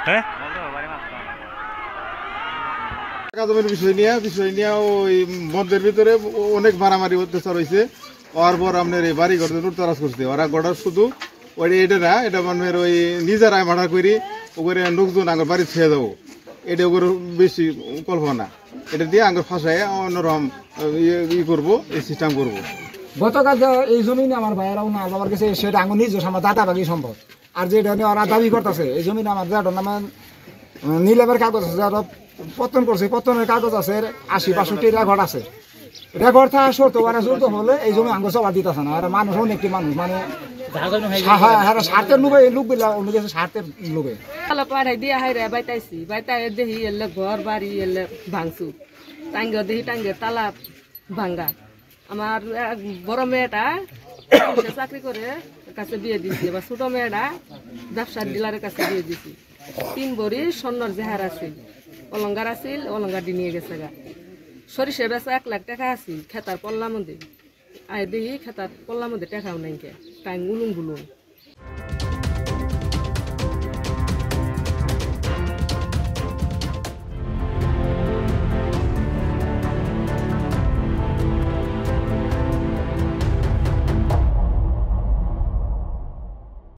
হ্যাঁ বিষয় নিয়ে ওই মধ্যের ভিতরে অনেক মারামারি অত্যাচার হয়েছে। হওয়ার পর আপনার এই বাড়ি ঘর লুটতরাজ করছে ওরা গড়ার শুধু ওই এটা না, এটা মানুষের ওই নিজেরাই ভাড়া করি ওপরে লোকজন আগে বাড়ি ছেড়ে দেবো, এটা ওগুলো বেশি কল্পনা। এটা দিয়ে আগে ফাঁসায় অন্যরকম করবো, এই সিস্টেম করবো। গতকাল এই জমি আমার ভাইয়েরাও না আমার কাছে সেটা আঙুল নিজস্ব আমার দাদাবাগি সম্ভব। আর যেটা ওরা দাবি করতেছে এই জমি আমার যাটার নামে নিলামের কাগজ আছে, যারা পত্তন করছে পত্তনের কাগজ আছে 80-65 রেকর্ড আছে। রেকর্ড থাকা সত্য ওরা চলত হলে এই জমি আঙ্গ সবার দিতেছে না। আর মানুষ অনেকটি মানুষ মানে স্বার্থের লোভে লোক বিলা অন্য দেশে স্বার্থের লোভে পাড়াই দিয়া হাই রে বাইতাইছি বাইতাই দেখি এলে ঘর বাড়ি এলে ভাঙছু টাঙ্গ দেখি টাঙ্গে তালা ভাঙ্গা। আমার বড় মেয়েটা চাকরি করে কাছে বিয়ে দিছি, এবার ছোট মেয়েটা ব্যবসার ডিলারের কাছে বিয়ে দিছি। 3 ভরি স্বর্ণর জেহার আছিল, অলঙ্কার আছিল, অলঙ্কার দিয়ে নিয়ে গেছে গা। সরিষা বেচা 1 লাখ টাকা আছিল খেতার পল্লা মধ্যে। আয় দেখি খেতার পল্লা মধ্যে টাকাও নাই, টাইম গুলুম গুলুম।